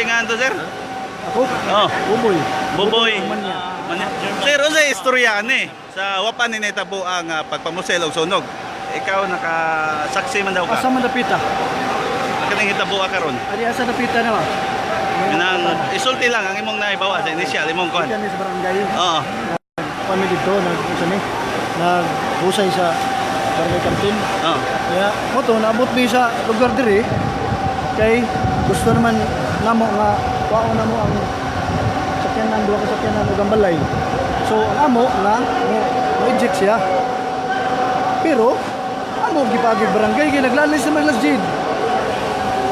nga to, sir? Ako? Oh, Buboy. Buboy. Manya. Sir, ano sa istorya ni? Sa wapan ni Netabo ang pagpamusel og sunog. Ikaw nakasaksi man daw ka. Asa man napita? Kaning hitabo ka karon. Adi asa napita na ba? Nang isulti lang ang imong naibawa sa initial imong kon. Diyan sa barangay. Oo. Kami dito naghusay sa barangay kantin. Oo. Kaya mo to naabot mi sa lugar diri kay gusto naman namo nga wao namo ang sakyanan duha ka sakyanan ug ang balay. So ang amo nga mo-eject siya. Pero amo gipagig barangay kay naglalis sa masjid.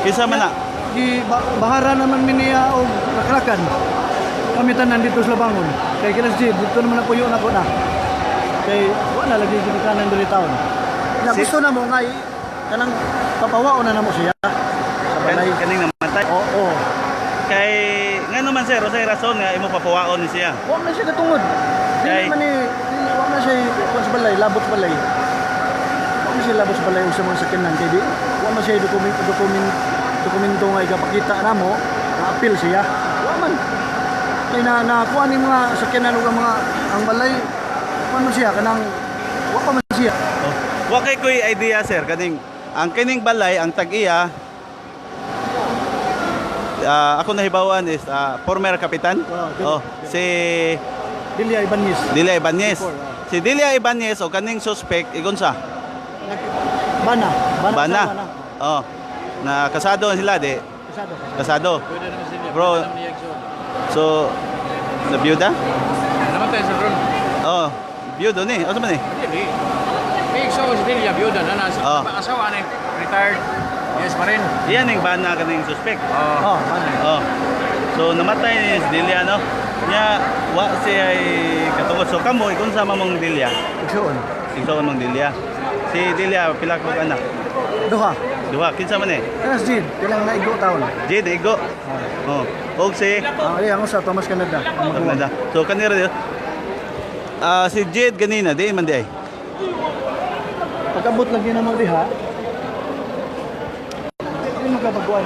Kisa man na. Bahara naman mi niya og nakrakan. Kami tanan dito sa Labangon. Kay masjid dito naman ang puyo nako na. Kay wala lagi gibikanan diri taon. Na gusto na mo nga kanang papawaon na namo siya sa balay. Kaning namatay. Oo. Kay ngano man sir, say rason nga imo papawaon ni siya. Wa man siya katungod. Dili man ni wa man siya sa balay, labot sa balay. Wa man siya labot sa balay sa mga sakyanan kay di. Wa man siya dokumento nga ipakita namo na appeal siya. Wa man. Kay nakuha ni mga sakyanan ug ang balay. Wa man siya kanang wa pa man siya. Oh. Wa kay koy idea sir kaning ang kining balay ang tag-iya ako nahibawan is former kapitan. Si Delia Ibanez. Delia Ibanez. Si Delia Ibanez o kaning suspect igonsa? Bana. Bana. Oh. Na kasado sila di. Kasado. Bro. So na byuda? Namatay sa drone. Oh, byudo ni. Ano man ni? Hindi. May ikso ko si Delia, byuda na nasa asawa na retired. Yes pa rin. Iyan yung bana kaning suspect. Bana. Oh. So namatay ni Delia no. Nya wa siya ay katungod so kamo ikon sama mong Delia. Igsoon. Igsoon mong Delia. Si Delia pila ka anak? Duha. Kinsa man eh? Yes, Jid. Kailang naigo taon. Jid igo. Oh. Og si Ang sa Thomas Canada. Canada. So kanira di. Si Jid ganina di man di ay. Pagkabot lagi na diha. Hindi magkabaguan.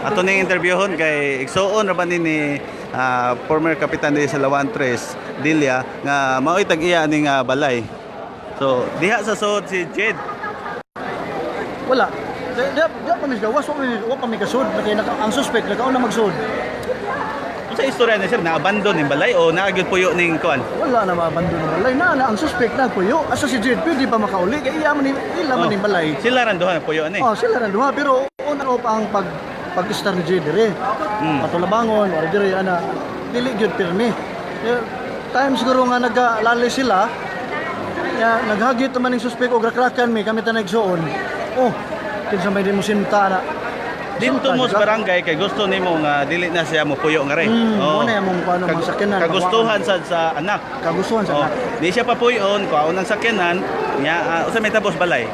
Ato ning interviewon kay igsoon ra ba ni former kapitan di sa Lawan 3 Delia nga maoy tag-iya ning balay. So diha sa sud si Jed. Wala. Diya pa mi gawas, wa pa mi kasud. Ang suspect nakauna magsud. Sa istorya ni sir na abandon ning balay o naagid puyo ning kuan. Wala na mabandon ng balay na ang suspect nagpuyo. Asa si Jed pwede pa makauli kay ila man ning balay. Sila ran duha puyo ani. Sila ra duha pero una pa ang pag-star ni Jed dire. Patulabangon or dire ana dili gyud pirmi. Time siguro nga naglalali sila. Ya naghagit man ning suspect og rakrakan mi kami ta nagsuon. Kinsa may din mo sinta na. Dito mo sa barangay kay gusto nimo nga dili na siya mo puyo nga rin. Muna yung paano mga sakyanan. Kagustuhan sa anak. Kagustuhan sa anak. Di siya papuyon, kuhaon ng sakyanan, niya usa may tapos balay.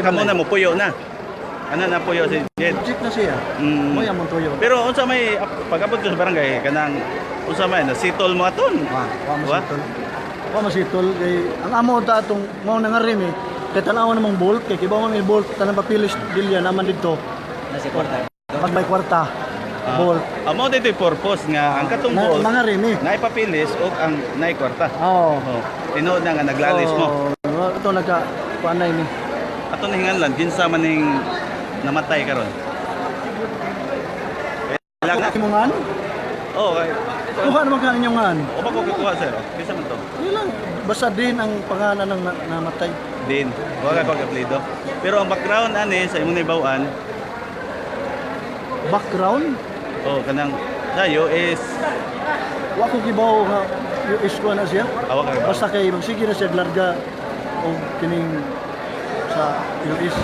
Kamo na mo puyo na. Ano na puyo si Jed? Jeep na siya. Mo yung tuyo. Pero unsa may pag-abot ko sa barangay kanang unsa may nasitol mo aton. Wa masitol kay ang amo ta atong mao nang rim eh. Kay tanaw namang bolt kay kibaw man may bolt tanang papilis Delia naman dito. Nasa kwarta. Pag may kwarta. Bolt. Amo dito yung purpose nga ang katong bolt. Mga rim eh. Naipapilis o ang naikwarta. Tinuod na nga naglalis mo. Ito nagka kuanay ni. Ato na hinganlan ginsa man ning namatay karon. Kailangan mo ngan? Okay. Kuha naman ka inyong ngan. O ba ko kukuha sir? Ginsa man to? Ilang basta din ang pangalan ng namatay. Din. Wala pag apelyido. Pero ang background ani sa imong naibawan, Background? kanang sayo is Wa ko kibaw nga yung isko na siya. awak ka. Basta kay magsige na siya larga o kining sa Ilois.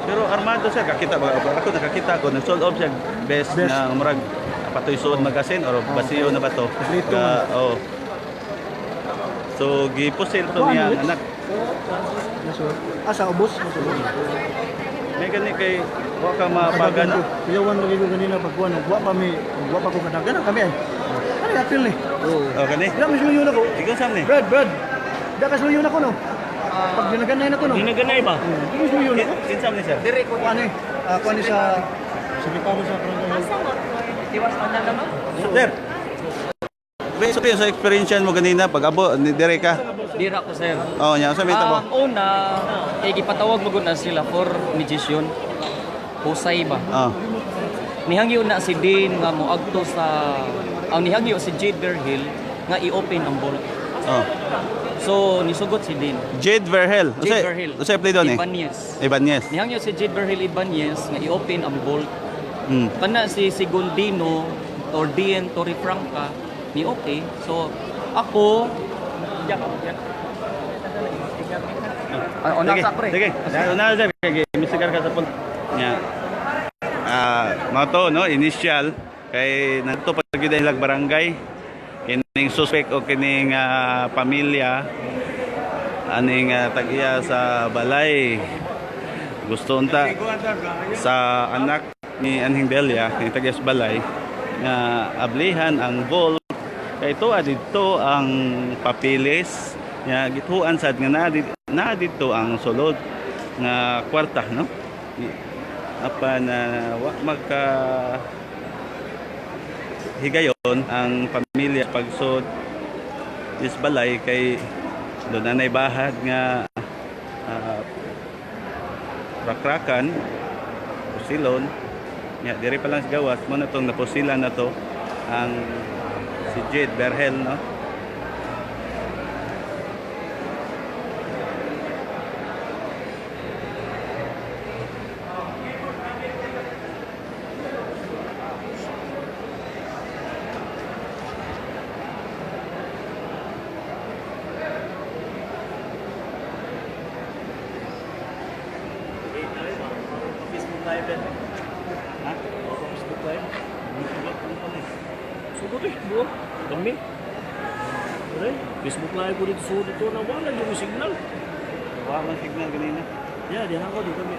Pero armado siya kakita ba ako nakakita ko nag sold off siya best na murag patoy suod magasin or basiyo na ba to? So gipusil to niya ang anak. Asa ubos? May gani kay wa ka mapagan. Kuyawan lagi ko ganina pagkuan. Wa pa ko kadagan kami ay. Ano apil ni? Gani. Dila mas luyo na ko. Ikaw sam ni. Brad. Da kas luyo na ko no. Pag ginaganay na to, no? Ginaganay ba? Hindi mo yun, no? Kinsa man ni sir? Dire ko Kuha ni, kuha ni sa Bicaro sa Barangay. tiwas pa na naman. Sir. Based sa experience mo ganina pag abo ni dire ka. Dira ko sir. Oh, nya sa mita mo. Una, gipatawag mo gud na sila for mediation. Husay ba? Oh. Nihangyo na si Dean nga moadto sa ang nihangyo si Jade Verhill nga i-open ang bolt. Oh. So nisugot si Dean. Jade Verhel. Jade Verhill. Usay play doon eh. Ibanez. Ibanez. Nihangyo si Jade Verhill Ibanez nga i-open ang bolt. Mm. Kana si Segundino or Dean Torrefranca ni okay. So ako Sige, sige. Na sir, kay misigar ka sa pun. Nya. Mao to no, initial kay nadto pag gyud ilang barangay kining suspect o kining pamilya aning tag-iya sa balay. Gusto unta sa anak ni Anhing Delia kining tag-iya sa balay nga ablihan ang vault kay tuwa dito ang papilis nya gituan sad nga na dito ang sulod nga kwarta no apa na wa magka higayon ang pamilya pagsud is balay kay doon na bahad nga rakrakan pusilon nya diri pa lang sa gawas mo na tong napusilan na to ang si Jade Verhel no. Sugod eh, buo. Kami. Facebook live ko dito sugod ito na wala yung signal. Wa man signal ganina. Yeah, di ako dito kami.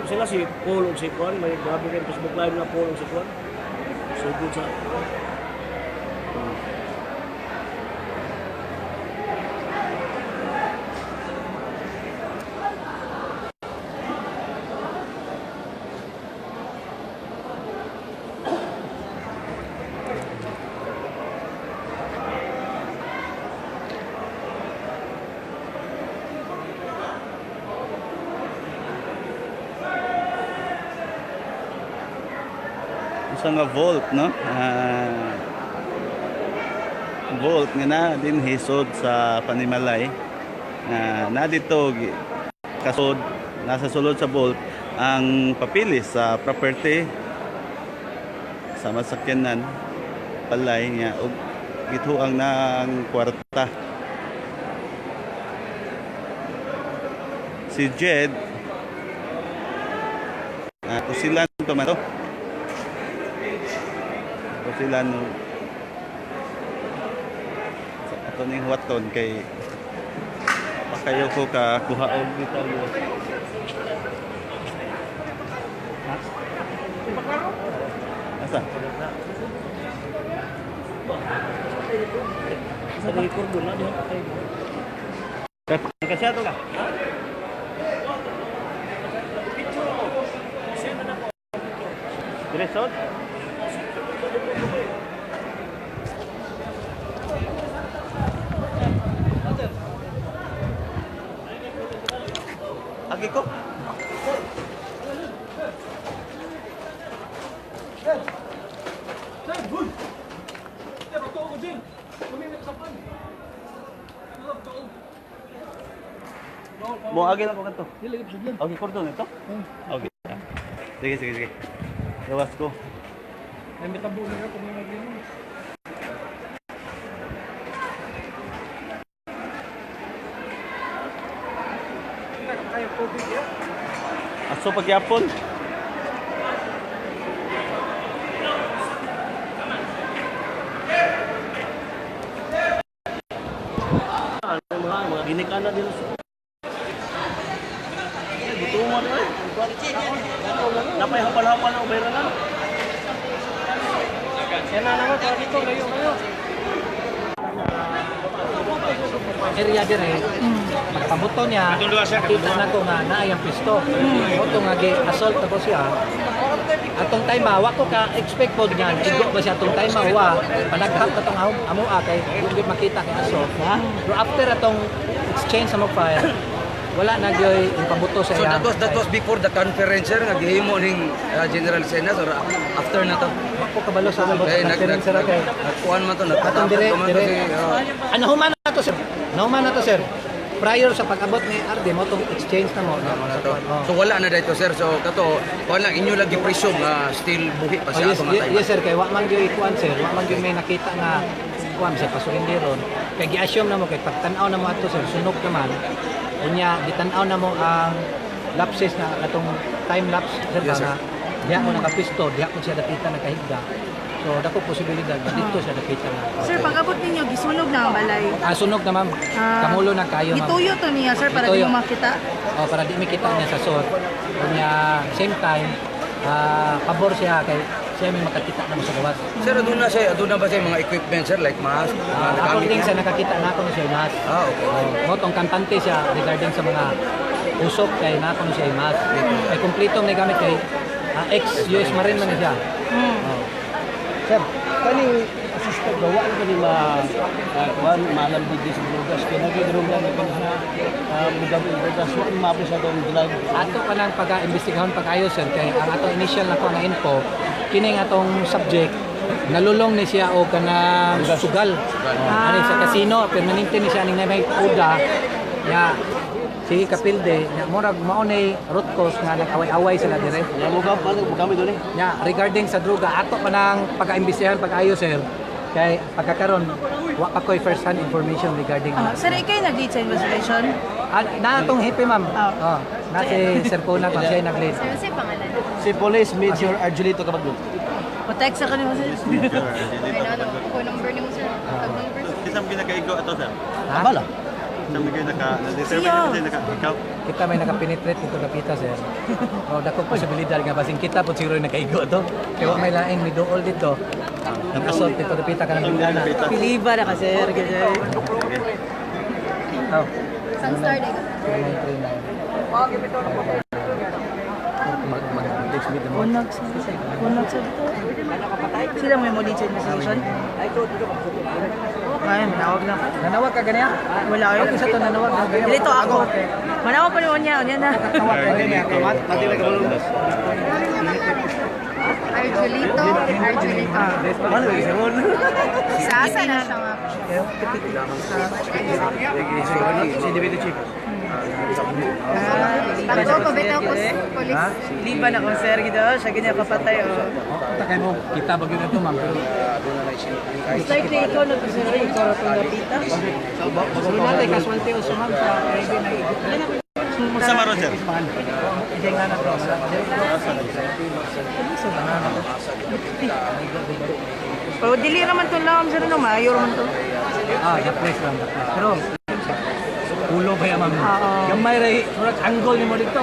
Sila si Paul o si Kwan, may grabe kayo Facebook live na Paul o si Kwan. Sugod sa... Usa nga vault no. Vault nga na din hisod sa Panimalay. Na dito kasod nasa sulod sa vault ang papilis sa property sa masakyanan palay nga og gituang ng kwarta. Si Jed kusilan to man to. Kusilan no. Ato ning huwaton kay pakayo ko ka kuhaog detalye. Ha? Asa? Sa record doon na, di ako kayo. Kasi ato ka? Diresod? Agi ko? Mo agi lang ko kanto. Okay, cordon ito? Okay. Sige, sige, sige. Gawas ko. May metabo na kung may magino. Aso pagyapon. Mga ginikana din sa... Butungan eh. Napay hapal-hapal na ubay na. Yan na naman, para dito, layo. Area dire. pagpabuto niya, nakita na ko nga naayang pisto. Oto nga gi-assault ako siya. Atong time wa ko ka expect pod nga igo ba siya atong time wa panaghap na tong amo kay yung makita kay assault. Pero after atong exchange sa fire, wala na gyoy yung pabuto sa So iya. that was before the conference sir nga gihimo ning General Senas or after na to. Ako kabalo sa abot Kay ng conference ra kay nagkuan man to atong dire man to dire. si Ano human na to sir? Nahuman na to sir. Prior sa pag-abot ni RD mo tong exchange na mo. na to. So wala na dito sir. So kato wala inyo lagi presume still buhi pa Oh, siya yes, atong time. yes sir, kay wa man gyud kuan sir, wa man gyud may nakita nga kuan sa pasurinderon. Kay gi-assume na mo kay pagtan-aw na mo ato sir, sunog naman. Unya gitan-aw na mo ang lapses na atong time lapse sir Yes, sir. na diha mo nakapisto, diha ko siya nakita nakahigda. So dako posibilidad na dito siya nakita na. Sir, pag-abot ninyo, gisunog na ang balay. Sunog na ma'am. Kamulo na kayo ma'am. Gituyo to niya, sir, para di Gituyo. mo makita. Para di makita niya sa sor. Unya same time pabor siya kay siya may makakita na mo sa gawas. Sir aduna ba siya mga equipment sir like mask, mga nagamit According niya? sa nakakita na ako na siya mas. Okay. Mo tong kantante siya regarding sa mga usok kay na ako na siya mas. Kay kumpletong na gamit kay ex-US Marine man na siya. Sir, kani assistant ba wala kani kuan malam di sa drugas kaya nagidrugan na kani sa mugab drugas wa maapil sa tong drug. Ato pa nang pag-imbestigahon pag-ayo sir kay ang atong initial na ko na info kining atong subject nalulong ni siya o kanang sugal. Ani sa casino permanente ni siya ning may uda ya sige kapilde nya murag mao nay root cause nga nag-away-away sila dire. Ya mugab mugami doni. Nya regarding sa droga ato pa nang pag-imbestigahan pag-ayo sir kay pagkakaron wa pa koy first hand information regarding Sir, ikay nag-lead sa investigation? na atong hipi ma'am. Na si Sir Puna kung siya nag-lead. Sir, kasi pangalan? Si Police Major Arjulito Kabagdon. Patext sa kanila, sir. Ako number ni mo sir. Tag number sir. Isang pinakaigo ito, sir. Ha? Bala. Isang naka-determine Siya. kasi ikaw. Kita may nakapenetrate dito kapita sir. O dako posibilidad nga basing kita po siguro nakaigo to. Kaya wa may laing may duol dito. Nakasot dito kapita ka ng bingana. Piliba na ka, sir. Ganyan. Oh. Sang star day ka. 3939. Mag-dismiss mo. Unag, sir. Sila mo yung mo lead sa investigation? Ay, manawag na. Nanawag ka ganyan? Wala Okay yun. sa to nanawag ka ganyan. Dito ako. Manawag pa ni Onya. Onya na. Tawag ka ganyan. Pati na kabulong. Arjulito. Arjulito. Ano yung simon? Sasa na siya nga. Si Deputy Chief. Bago pabitaw ko sa police. Piliba na ko, sir. Gito. Siya ganyan kapatay. Takay mo, kita bagyo na ito ma'am. Pero It's like na ikaw na to, sir. Ikaw na itong napita. Gusto natin, casualty o sumam sa Caribbean na igit. Sa maron, sir. Hindi nga na to. Pero dili naman to lang, sir. No, mayor man to. The place lang. Pero, ulo ba yan ma'am? Oo. Gamay ray, murag angle ni mo dito.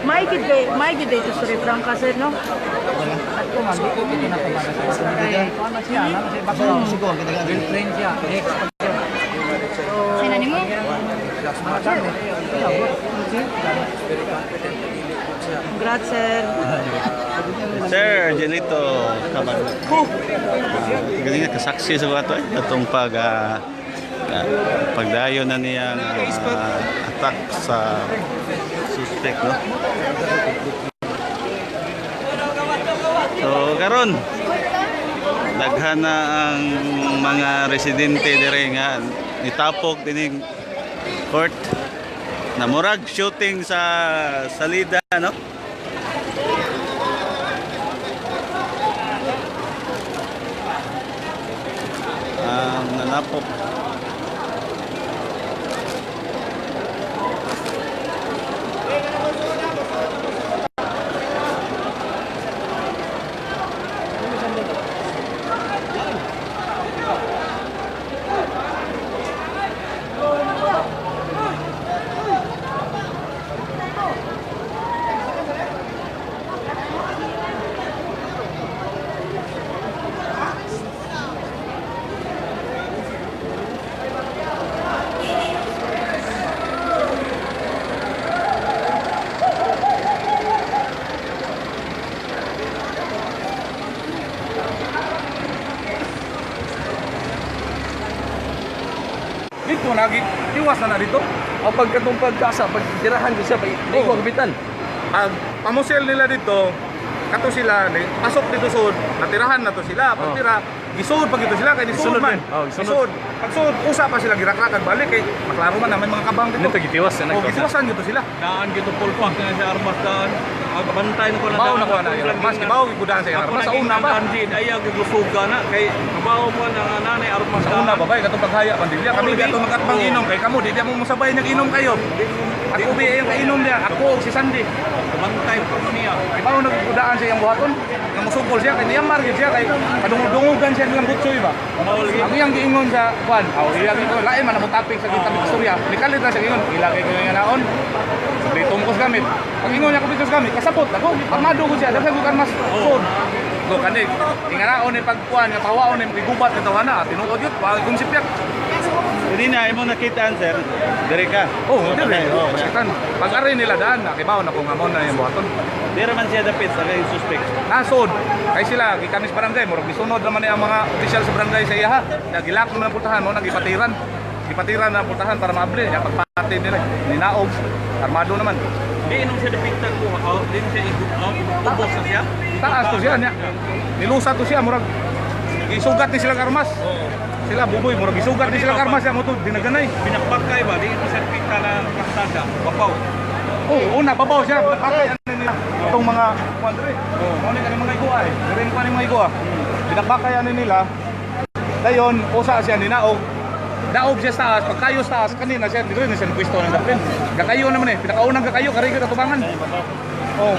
May gid ito sa Franca, sir, no? At ko ma'am, dito ito na kumbaga sa ano siya, ano siya, bako siguro, girlfriend siya, ex pa siya. Sinani mo? Congrats, sir. Sir, Angelito Kabag. Galing nga kasaksi sa bato eh. Itong pagdayo na niyang attack sa suspect, no? So, karon daghan na ang mga residente dire nga nitapok dining court na murag shooting sa salida, no? Nanapok. gitiwas na dito. Ang pagkatong pagkasa, pagtirahan ko siya, hindi ko kapitan. Pag pamusel nila dito, kato sila, pasok dito sud, natirahan na to sila. Pag tira, gisud pag ito sila, kay Gisunod gisud man. man. Oh, gisunod. Gisud. Pag sud, usa pa sila girakrakan balik, kay maklaro man naman mga kabang dito. Ito gitiwas na Oh, gitiwasan dito sila. Daan gito full pack na si Armas daan. Bantay na ko na Bawo na ko na, mas kibaw, ikudahan sa Ako Armas. Sa una naging pa. nandiin, ayaw gaglusuga na. Kay kabaw mo na nanay Armas Sa una, babay, katong paghaya, pandilya. Kami dito magkatbang inom, kay kamo, di mo musabay nag-inom kayo. Ako ba yung kainom niya, ako o si Sandy. Bantay po niya. Ibaw nagkudaan sa iyang buhaton, nga musugol siya, kay niyang margin siya, kay kadungudungugan siya nilang butsoy ba? Ang iyang giingon sa kwan, iyang giingon, lain man ang topic sa kita istorya, nikalit na siya giingon, ilagay ko yung naon, sabi tungkos gamit. Pag ingon niya kubitos gamit, kasapot ako, armado ko siya, dahil ko mas sod. So kanig, inganaon ni pagkuan, nga tawaon ni gubat ni tawana, tinuod yun, wag kong sipyak. Hindi na, imo nakitaan, sir. Dire ka. Oh, dire. Oh, basitan. Pag-ari nila daan, nakibaw na kung amon na yung buhaton. Dire man siya dapit sa kay suspect. Nasod. Kay sila, gikamis barangay, murag gisunod naman ni ang mga opisyal sa barangay sa iya ha. Nagilak naman ang pultahan mo, nagipatiran. Gipatiran na ang pultahan para maable. Yung pagpati nila, ninaog. Armado naman. Di inom siya depiktan ko. Din siya ubos na siya. Taas to siya niya. Nilusa to siya, murag isugat ni silang armas. Sila buboy, murag isugat ni silang armas siya mo to, dinaganay. Pinakbakay ba? Di ito siya depiktan na kasada. Bapaw. Oh, una babaw siya. Bakay ano nila. Itong mga kwadre. Oh, mo ni kanang mga igua eh. Diring pa ni mga igua. Binakbakay ano nila. Dayon, usa siya ninaog. Daog siya sa taas, pagkayo sa taas kanina siya dito na siya pwesto ng dapin. Gakayo naman eh, pinakaunang gakayo karigod atubangan. Oh.